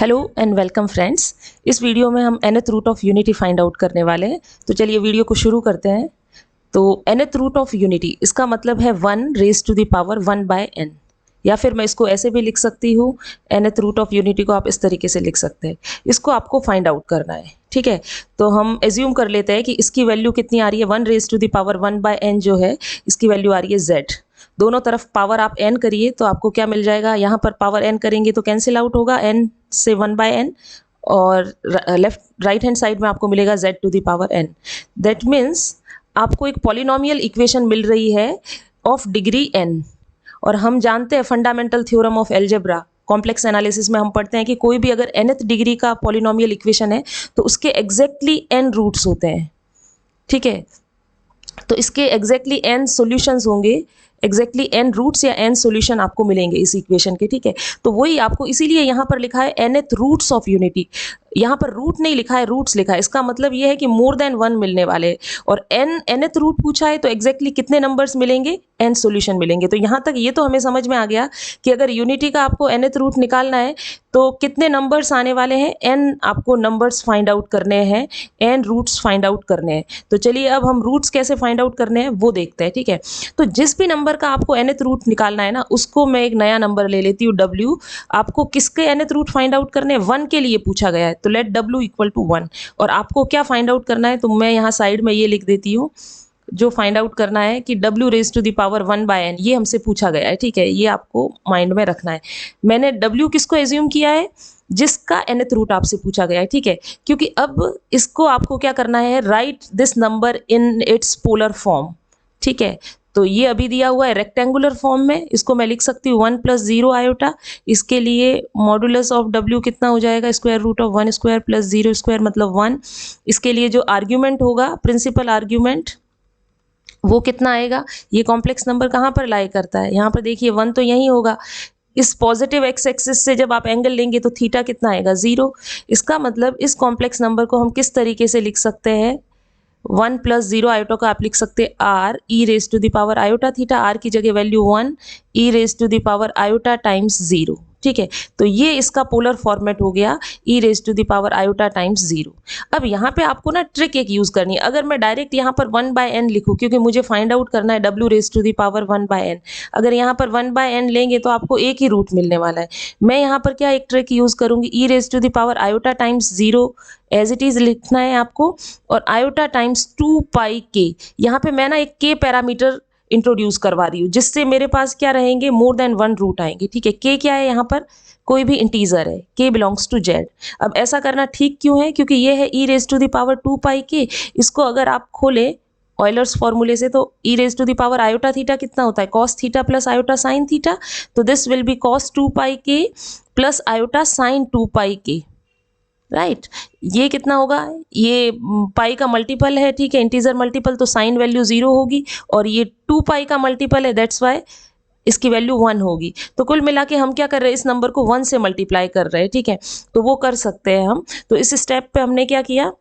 Hello and welcome friends. इस video में हम nth root of unity find out करने वाले हैं। तो चलिए वीडियो को शुरू करते हैं। तो nth रूट ऑफ यूनिटी इसका मतलब है 1 raise to the power 1 by n, या फिर मैं इसको ऐसे भी लिख सकती हूँ। nth रूट ऑफ यूनिटी को आप इस तरीके से लिख सकते हैं। इसको आपको फाइंड आउट करना है, ठीक है। तो हम एज्यूम कर लेते हैं कि इसकी वैल्यू कितनी आ रही है। 1 raise to the power 1 by n जो है इसकी वैल्यू आ रही है z। दोनों तरफ पावर आप n करिए तो आपको क्या मिल जाएगा। यहाँ पर पावर n करेंगे तो कैंसिल आउट होगा n से 1 बाय n, और लेफ्ट राइट हैंड साइड में आपको मिलेगा z to the power n। That means आपको एक पॉलिनोमियल इक्वेशन मिल रही है ऑफ डिग्री n। और हम जानते हैं fundamental theorem of algebra, complex analysis में हम पढ़ते हैं कि कोई भी अगर nth डिग्री का पॉलिनोमियल इक्वेशन है तो उसके एग्जैक्टली n रूट्स होते हैं, ठीक है। तो इसके एग्जैक्टली n सॉल्यूशंस होंगे, एग्जैक्टली n रूट्स या n सॉल्यूशन आपको मिलेंगे इस इक्वेशन के, ठीक है। तो वही आपको इसीलिए यहाँ पर लिखा है nth रूट्स ऑफ यूनिटी। यहाँ पर रूट नहीं लिखा है, रूट्स लिखा है। इसका मतलब ये है कि मोर देन 1 मिलने वाले हैं। और nth रूट पूछा है तो एग्जैक्टली कितने नंबर्स मिलेंगे, n सॉल्यूशन मिलेंगे। तो यहाँ तक ये तो हमें समझ में आ गया कि अगर यूनिटी का आपको nth रूट निकालना है तो कितने नंबर्स आने वाले हैं, n आपको नंबर्स फाइंड आउट करने हैं, n रूट्स फाइंड आउट करने हैं। तो चलिए अब हम रूट्स कैसे फाइंड आउट करने हैं वो देखते हैं, ठीक है। तो जिस भी नंबर का आपको nth रूट निकालना है ना, उसको मैं एक नया नंबर ले लेती हूँ w। आपको किसके nth रूट फाइंड आउट करने हैं, 1 के लिए पूछा गया है, तो लेट w इक्वल टू 1। और आपको क्या फाइंड आउट करना है, तो मैं यहाँ साइड में ये लिख देती हूँ। जो फाइंड आउट करना है कि w raise to the power 1 by n, ये हमसे पूछा गया है, ठीक है। ये आपको माइंड में रखना है। मैंने w किसको एज्यूम किया है, जिसका nth रूट आपसे पूछा गया है, ठीक है। क्योंकि अब इसको आपको क्या करना है, right this number in its polar form, ठीक है। तो ये अभी दिया हुआ है रेक्टेंगुलर फॉर्म में, इसको मैं लिख सकती हूँ 1 + 0 आयोटा। इसके लिए मॉडुलस ऑफ w कितना हो जाएगा, square root of 1 square plus 0 square मतलब 1। इसके लिए जो आर्ग्यूमेंट होगा, प्रिंसिपल आर्ग्यूमेंट, वो कितना आएगा। ये कॉम्प्लेक्स नंबर कहाँ पर लाई करता है, यहाँ पर देखिए 1 तो यही होगा। इस पॉजिटिव एक्स एक्सिस से जब आप एंगल लेंगे तो थीटा कितना आएगा, 0। इसका मतलब इस कॉम्प्लेक्स नंबर को हम किस तरीके से लिख सकते हैं, 1 + 0 आयोटा का आप लिख सकते हैं r e raise to the power iota theta. r की जगह value 1 e raise to the power iota times 0, ठीक है। तो ये इसका पोलर फॉर्मेट हो गया, e raise to the power iota times 0। अब यहाँ पे आपको ना ट्रिक एक यूज करनी है। अगर मैं डायरेक्ट यहाँ पर 1 बाय n लिखूँ, क्योंकि मुझे फाइंड आउट करना है w raise to the power 1 by n। अगर यहाँ पर 1 बाय n लेंगे तो आपको एक ही रूट मिलने वाला है। मैं यहाँ पर क्या एक ट्रिक यूज करूंगी, e raise to the power iota times 0 as it is लिखना है आपको, और आयोटा टाइम्स 2 पाई k। यहाँ पे मैं ना एक k पैरामीटर इंट्रोड्यूस करवा रही हूँ, जिससे मेरे पास क्या रहेंगे, मोर देन 1 रूट आएंगे, ठीक है। k क्या है, यहाँ पर कोई भी इंटीजर है, k बिलोंग्स टू z। अब ऐसा करना ठीक क्यों है, क्योंकि ये है e raise to the power 2 pi k। इसको अगर आप खोले ऑयलर्स फॉर्मूले से तो e raise to the power iota theta कितना होता है, cos theta plus iota sine theta. तो this will be cos 2 pi k plus iota sine 2 pi k, right. ये कितना होगा, ये पाई का मल्टीपल है, ठीक है, इंटीजर मल्टीपल, तो साइन वैल्यू 0 होगी। और ये 2 पाई का मल्टीपल है, दैट्स वाई इसकी वैल्यू 1 होगी। तो कुल मिला के हम क्या कर रहे हैं, इस नंबर को 1 से मल्टीप्लाई कर रहे हैं, ठीक है। तो वो कर सकते हैं हम। तो इस स्टेप पे हमने क्या किया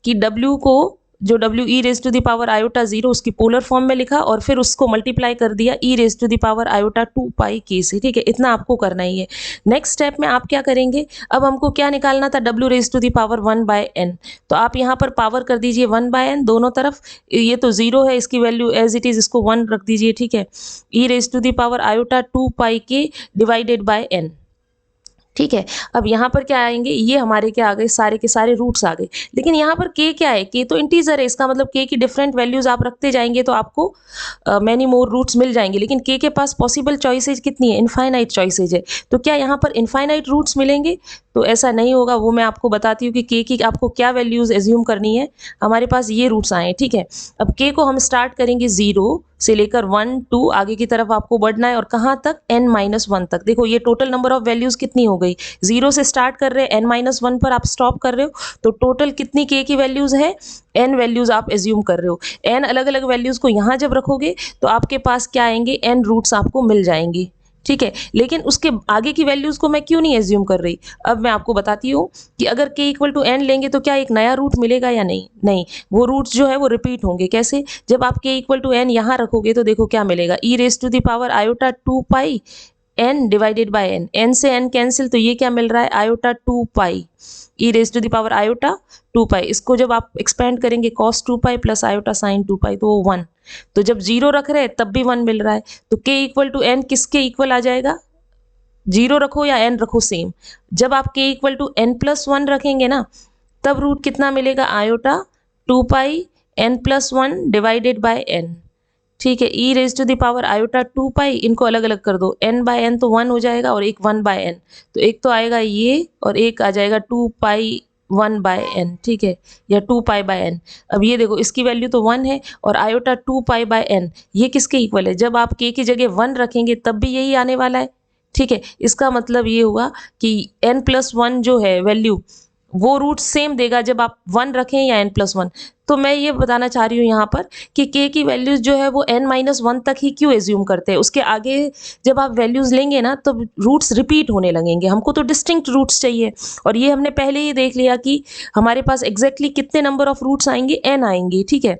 कि w को, जो w e raise to the power iota 0 उसकी पोलर फॉर्म में लिखा, और फिर उसको मल्टीप्लाई कर दिया e raise to the power iota 2 pi k से, ठीक है। इतना आपको करना ही है। नेक्स्ट स्टेप में आप क्या करेंगे, अब हमको क्या निकालना था, w raise to the power 1 by n। तो आप यहाँ पर पावर कर दीजिए 1 बाय n दोनों तरफ। ये तो 0 है, इसकी वैल्यू एज इट इज, इसको 1 रख दीजिए, ठीक है। e raise to the power iota 2 pi k divided by n, ठीक है। अब यहाँ पर क्या आएंगे, ये हमारे क्या आ गए, सारे के सारे रूट्स आ गए। लेकिन यहाँ पर k क्या है, k तो इंटीजर है। इसका मतलब k की डिफरेंट वैल्यूज आप रखते जाएंगे तो आपको मैनी मोर रूट्स मिल जाएंगे। लेकिन k के पास पॉसिबल चॉइसेज कितनी है, इनफाइनाइट चॉइसेज है। तो क्या यहाँ पर इनफाइनाइट रूट्स मिलेंगे, तो ऐसा नहीं होगा। वो मैं आपको बताती हूँ कि k की आपको क्या वैल्यूज एज्यूम करनी है। हमारे पास ये रूट्स आए, ठीक है। अब k को हम स्टार्ट करेंगे 0 से लेकर 1 2 आगे की तरफ आपको बढ़ना है, और कहाँ तक, n-1 तक। देखो ये टोटल नंबर ऑफ वैल्यूज कितनी हो गई, 0 से स्टार्ट कर रहे हैं, n-1 पर आप स्टॉप कर रहे हो, तो टोटल कितनी k की वैल्यूज है, n वैल्यूज आप एज्यूम कर रहे हो। n अलग अलग वैल्यूज को यहाँ जब रखोगे तो आपके पास क्या आएंगे, n रूट्स आपको मिल जाएंगे, ठीक है। लेकिन उसके आगे की वैल्यूज को मैं क्यों नहीं एज्यूम कर रही, अब मैं आपको बताती हूँ कि अगर k इक्वल टू n लेंगे तो क्या एक नया रूट मिलेगा या नहीं, नहीं। वो रूट्स जो है वो रिपीट होंगे। कैसे, जब आप k इक्वल टू n यहाँ रखोगे तो देखो क्या मिलेगा, e raise to the power iota 2 pi n divided by n, n से n कैंसिल, तो ये क्या मिल रहा है iota 2 pi e raise to the power iota 2 pi. इसको जब आप एक्सपेंड करेंगे cos 2 pi plus iota sine 2 pi तो वो 1, तो जब जीरो रख रहे हैं तब भी 1 मिल रहा है। तो k इक्वल टू n किसके इक्वल आ जाएगा, जीरो रखो या n रखो सेम। जब आप k equal to n plus 1 रखेंगे ना तब रूट कितना मिलेगा iota 2 pi n plus 1 divided by n। ठीक है, e raise to the power iota 2 pi, इनको अलग अलग कर दो, n बाय n तो 1 हो जाएगा और एक 1 बाय n, तो एक तो आएगा ये और एक आ जाएगा 2 पाई 1 बाय n। ठीक है, या 2 पाई बाय n। अब ये देखो इसकी वैल्यू तो 1 है और आयोटा 2 पाई बाय n ये किसके इक्वल है, जब आप k की जगह 1 रखेंगे तब भी यही आने वाला है। ठीक है, इसका मतलब ये हुआ कि n प्लस 1 जो है वैल्यू वो रूट सेम देगा जब आप 1 रखें या n प्लस 1। तो मैं ये बताना चाह रही हूँ यहाँ पर कि k की वैल्यूज जो है वो n माइनस 1 तक ही क्यों एज्यूम करते हैं, उसके आगे जब आप वैल्यूज लेंगे ना तो रूट्स रिपीट होने लगेंगे। हमको तो डिस्टिंक्ट रूट्स चाहिए और ये हमने पहले ही देख लिया कि हमारे पास एग्जैक्टली कितने नंबर ऑफ रूट्स आएंगे, n आएंगे। ठीक है,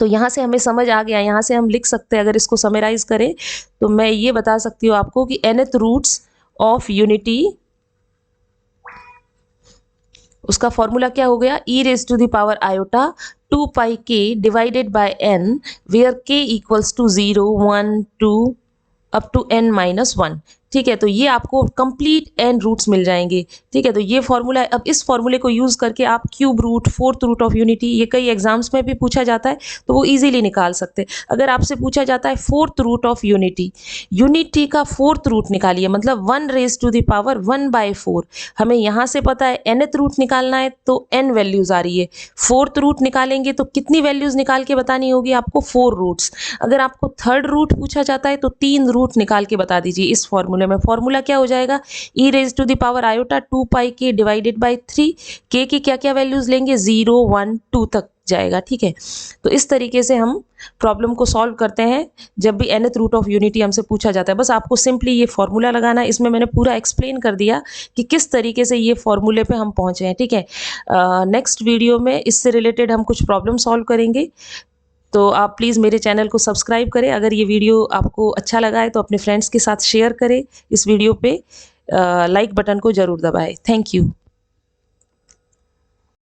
तो यहाँ से हमें समझ आ गया, यहाँ से हम लिख सकते हैं, अगर इसको समराइज करें तो मैं ये बता सकती हूँ आपको कि nth रूट्स ऑफ यूनिटी, उसका फॉर्मूला क्या हो गया, e raise to the power iota 2 pi k divided by n where k equals to 0 1 2 up to n minus 1। ठीक है, तो ये आपको कंप्लीट n रूट्स मिल जाएंगे। ठीक है, तो ये फॉर्मूला, अब इस फॉर्मूले को यूज़ करके आप cube root, fourth root of unity, ये कई एग्जाम्स में भी पूछा जाता है तो वो इजीली निकाल सकते। अगर आपसे पूछा जाता है fourth root of unity, unity का फोर्थ रूट निकालिए, मतलब 1 raise to the power 1 by 4। हमें यहाँ से पता है nth रूट निकालना है तो n वैल्यूज़ आ रही है, फोर्थ रूट निकालेंगे तो कितनी वैल्यूज़ निकाल के बतानी होगी आपको, 4 रूट्स। अगर आपको थर्ड रूट पूछा जाता है तो 3 रूट निकाल के बता दीजिए इस फॉर्मूले में। फॉर्मूला क्या हो जाएगा, e raise to the power iota 2 pi k divided by 3, k की क्या क्या वैल्यूज लेंगे, 0 1 2 तक जाएगा। ठीक है, तो इस तरीके से हम प्रॉब्लम को सॉल्व करते हैं जब भी nth रूट ऑफ यूनिटी हमसे पूछा जाता है। बस आपको सिंपली ये फॉर्मूला लगाना है, इसमें मैंने पूरा एक्सप्लेन कर दिया कि किस तरीके से ये फॉर्मूले पे हम पहुंचे हैं। ठीक है, नेक्स्ट वीडियो में इससे रिलेटेड हम कुछ प्रॉब्लम सॉल्व करेंगे, तो आप प्लीज़ मेरे चैनल को सब्सक्राइब करें। अगर ये वीडियो आपको अच्छा लगा है तो अपने फ्रेंड्स के साथ शेयर करें, इस वीडियो पे लाइक बटन को ज़रूर दबाएं। Thank you.